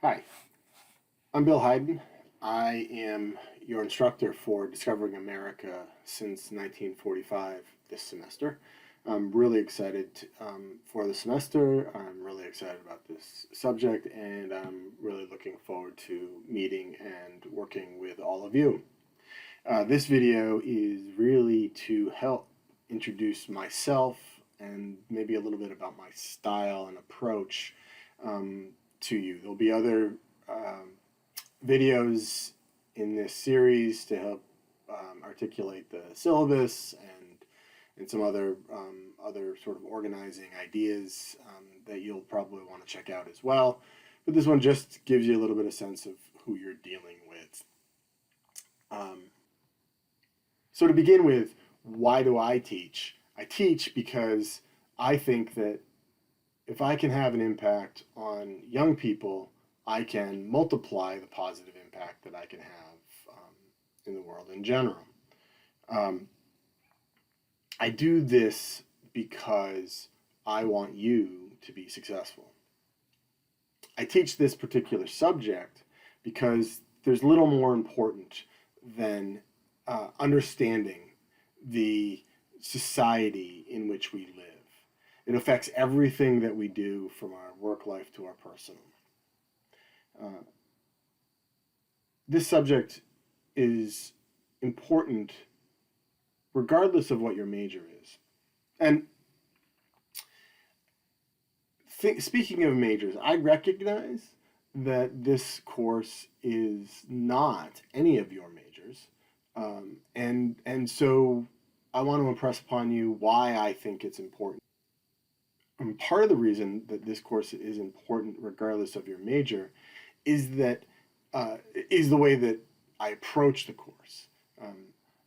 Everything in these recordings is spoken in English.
Hi, I'm Bill Hayden. I am your instructor for Discovering America since 1945 this semester. I'm really excited for the semester. I'm really excited about this subject, and I'm really looking forward to meeting and working with all of you. This video is really to help introduce myself and maybe a little bit about my style and approach um, to you. There'll be other videos in this series to help articulate the syllabus and some other sort of organizing ideas that you'll probably want to check out as well. But this one just gives you a little bit of sense of who you're dealing with. So to begin with, why do I teach? I teach because I think that if I can have an impact on young people, I can multiply the positive impact that I can have in the world in general. Um, I do this because I want you to be successful. I teach this particular subject because there's little more important than understanding the society in which we live. It affects everything that we do, from our work life to our personal. This subject is important regardless of what your major is. And speaking of majors, I recognize that this course is not any of your majors. So I want to impress upon you why I think it's important. And part of the reason that this course is important, regardless of your major, is that is the way that I approach the course.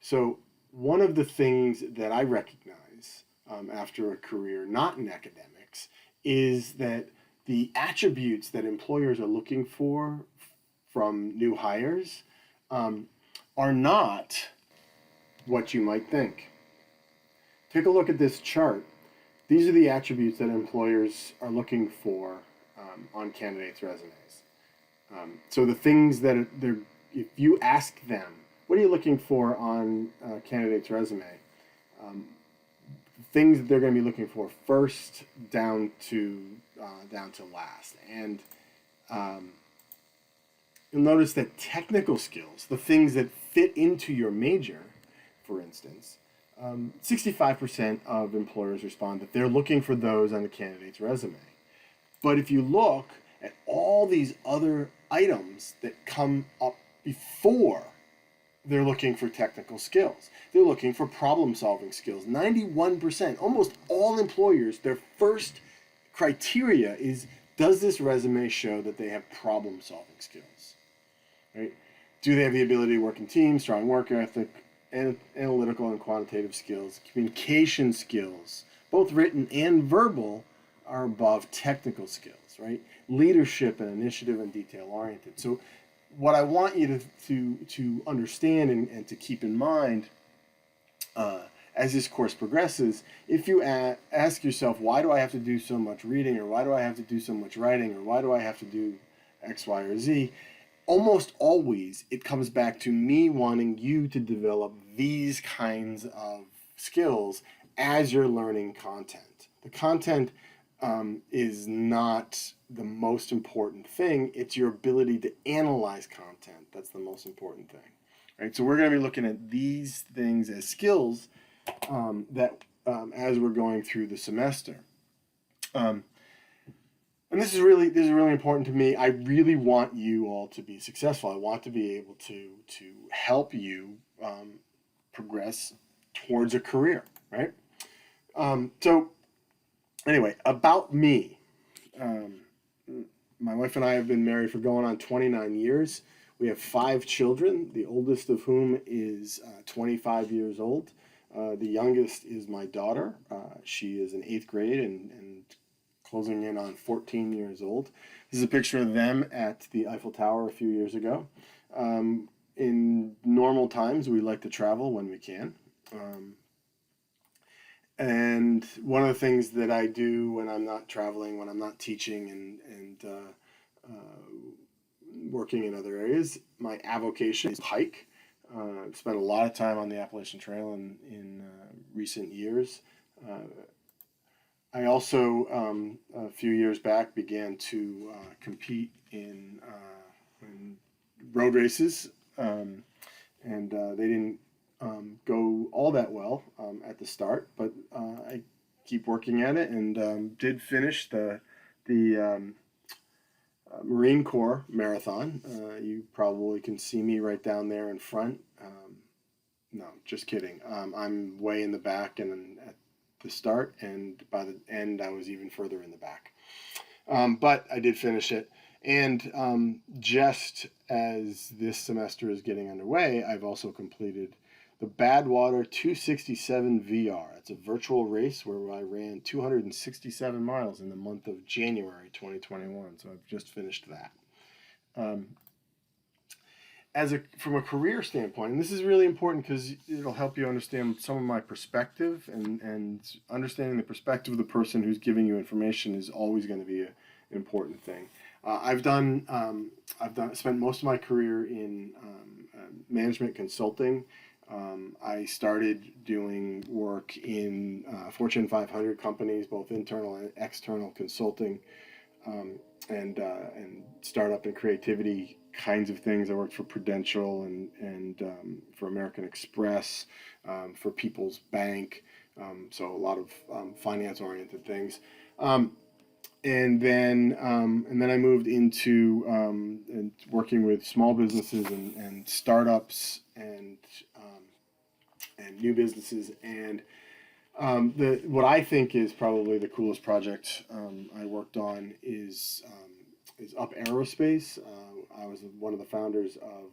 So one of the things that I recognize after a career not in academics is that the attributes that employers are looking for from new hires are not what you might think. Take a look at this chart. These are the attributes that employers are looking for on candidates' resumes. So the things that they're, if you ask them, what are you looking for on a candidate's resume? Things that they're going to be looking for first down to last. And you'll notice that technical skills, the things that fit into your major, for instance, 65% of employers respond that they're looking for those on the candidate's resume. But if you look at all these other items that come up before they're looking for technical skills, they're looking for problem-solving skills. 91%, almost all employers, their first criteria is, does this resume show that they have problem-solving skills? Right? Do they have the ability to work in teams, strong work ethic, analytical and quantitative skills, communication skills, both written and verbal, are above technical skills, right? Leadership and initiative and detail oriented. So what I want you to understand and to keep in mind as this course progresses, if you ask yourself, why do I have to do so much reading, or why do I have to do so much writing, or why do I have to do X, Y, or Z, almost always it comes back to me wanting you to develop these kinds of skills as you're learning content. The content is not the most important thing. It's your ability to analyze content that's the most important thing. Right? So we're going to be looking at these things as skills as we're going through the semester. And this is really important to me. I really want you all to be successful. I want to be able to help you progress towards a career, right? So anyway, about me. My wife and I have been married for going on 29 years. We have 5 children, the oldest of whom is 25 years old. The youngest is my daughter. She is in 8th grade and closing in on 14 years old. This is a picture of them at the Eiffel Tower a few years ago. In normal times, we like to travel when we can. And one of the things that I do when I'm not traveling, when I'm not teaching and working in other areas. My avocation is hike. Spent a lot of time on the Appalachian Trail in recent years. I also, a few years back, began to compete in road races, and they didn't go all that well at the start, but I keep working at it, and did finish the Marine Corps marathon. You probably can see me right down there in front. No, just kidding. I'm way in the back and at the start, and by the end, I was even further in the back. But I did finish it. And just as this semester is getting underway, I've also completed the Badwater 267 VR. It's a virtual race where I ran 267 miles in the month of January 2021. So I've just finished that. From a career standpoint, and this is really important because it'll help you understand some of my perspective, and understanding the perspective of the person who's giving you information is always going to be an important thing. I've spent most of my career in management consulting. I started doing work in Fortune 500 companies, both internal and external consulting, and startup and creativity kinds of things. I worked for Prudential and for American Express, for People's Bank, so a lot of finance-oriented things. And then I moved into and working with small businesses and startups and new businesses. And what I think is probably the coolest project I worked on is Up Aerospace. I was one of the founders of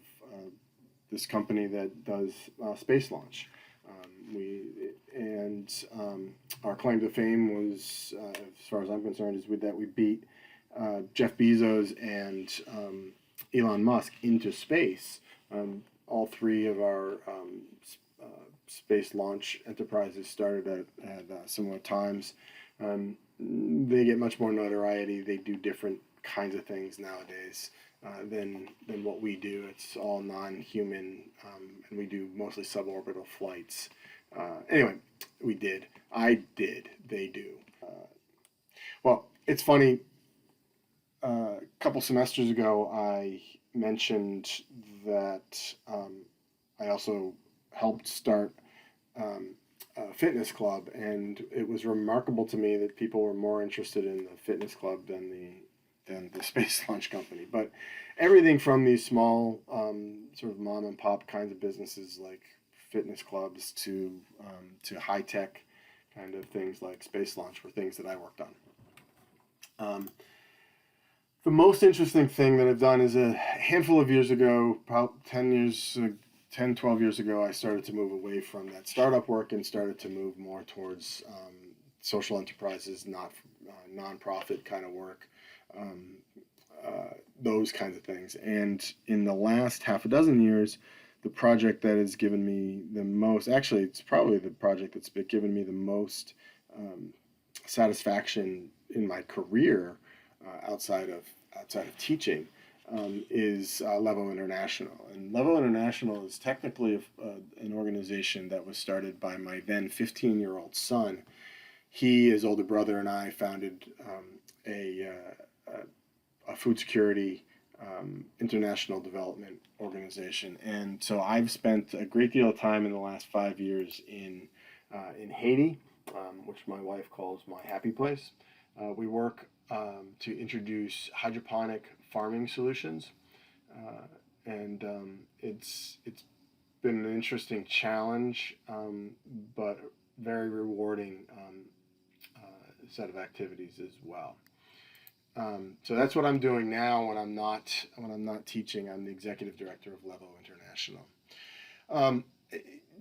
this company that does space launch. Our claim to fame was, as far as I'm concerned, is that we beat Jeff Bezos and Elon Musk into space. All three of our space launch enterprises started at similar times. They get much more notoriety. They do different kinds of things nowadays than what we do. It's all non-human, and we do mostly suborbital flights. Anyway, I did, they do. Well, it's funny, a couple semesters ago I mentioned that I also helped start a fitness club, and it was remarkable to me that people were more interested in the fitness club than the space launch company. But everything from these small sort of mom and pop kinds of businesses like fitness clubs to high tech kind of things like space launch were things that I worked on. The most interesting thing that I've done is a handful of years ago, about 12 years ago, I started to move away from that startup work and started to move more towards social enterprises, nonprofit kind of work, those kinds of things. And in the last half a dozen years, the project that has given me the most, actually, it's probably the project that's given me the most satisfaction in my career outside of teaching is Levo International. And Levo International is technically an organization that was started by my then 15-year-old son. He, his older brother, and I founded a food security international development organization. And so I've spent a great deal of time in the last 5 years in Haiti, which my wife calls my happy place. We work to introduce hydroponic farming solutions, and it's been an interesting challenge, but very rewarding set of activities as well. So that's what I'm doing now when I'm not teaching. I'm the executive director of Levo International.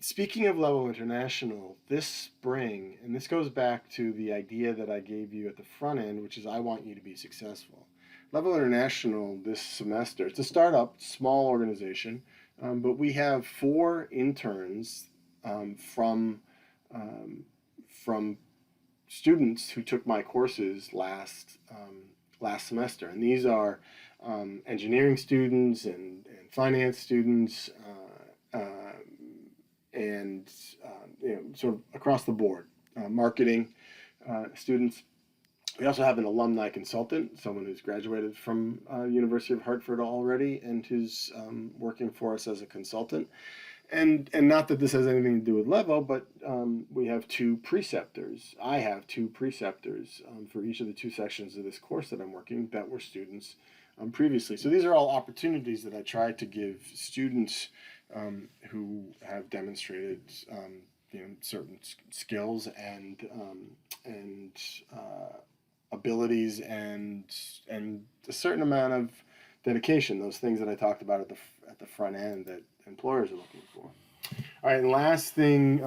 Speaking of Levo International, this spring, and this goes back to the idea that I gave you at the front end, which is I want you to be successful. Levo International this semester, it's a startup, small organization, but we have 4 interns from students who took my courses last semester, and these are engineering students and finance students, and sort of across the board, marketing students. We also have an alumni consultant, someone who's graduated from University of Hartford already and who's working for us as a consultant. And not that this has anything to do with Levo, but we have two preceptors. I have two preceptors for each of the two sections of this course that I'm working that were students previously. So these are all opportunities that I try to give students who have demonstrated certain skills and abilities and a certain amount of dedication. Those things that I talked about at the front end that employers are looking for. All right, and last thing,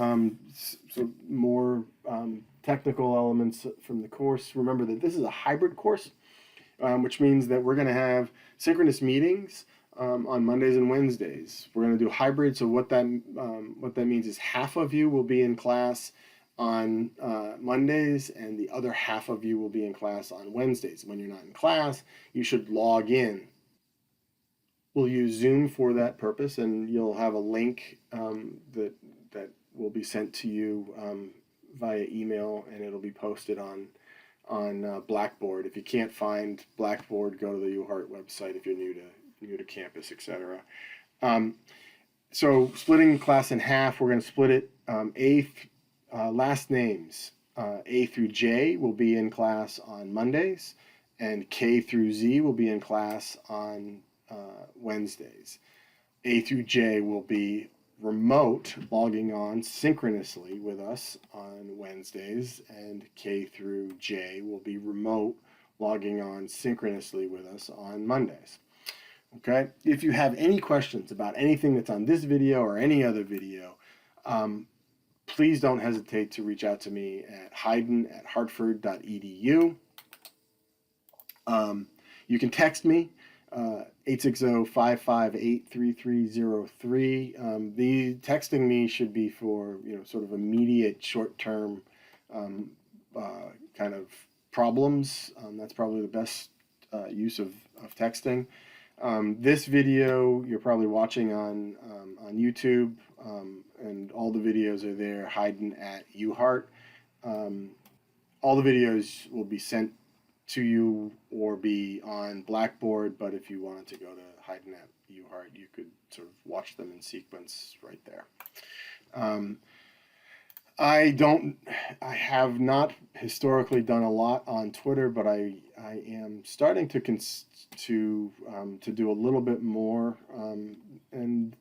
so more technical elements from the course. Remember that this is a hybrid course, which means that we're going to have synchronous meetings on Mondays and Wednesdays. We're going to do hybrid. So what that means is half of you will be in class on Mondays, and the other half of you will be in class on Wednesdays. When you're not in class, you should log in. We'll use Zoom for that purpose, and you'll have a link that will be sent to you via email, and it'll be posted on Blackboard. If you can't find Blackboard, go to the UHeart website if you're new to campus, etc. So splitting class in half, we're going to split it last names. A through J will be in class on Mondays, and K through Z will be in class on Wednesdays. A through J will be remote, logging on synchronously with us on Wednesdays, and K through J will be remote, logging on synchronously with us on Mondays. Okay? If you have any questions about anything that's on this video or any other video, please don't hesitate to reach out to me at hayden@hartford.edu. You can text me, 860-558-3303. The texting me should be for sort of immediate, short-term kind of problems. That's probably the best use of texting. This video you're probably watching on YouTube, and all the videos are there, Hayden at UHeart. All the videos will be sent to you or be on Blackboard, but if you wanted to go to Hayden at UHeart, you could sort of watch them in sequence right there. I have not historically done a lot on Twitter, but I am starting to do a little bit more, and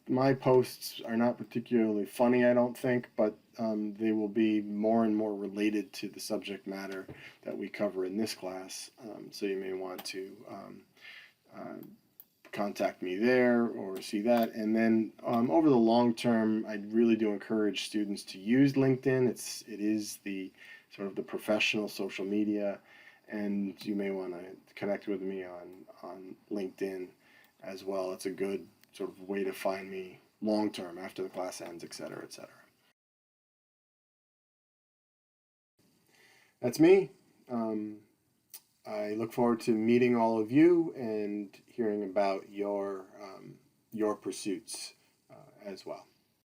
my posts are not particularly funny, I don't think, but they will be more and more related to the subject matter that we cover in this class. So you may want to contact me there or see that. And then over the long term, I really do encourage students to use LinkedIn. It is the sort of the professional social media, and you may want to connect with me on LinkedIn as well. It's a good sort of way to find me long term after the class ends, et cetera, et cetera. That's me. I look forward to meeting all of you and hearing about your pursuits as well.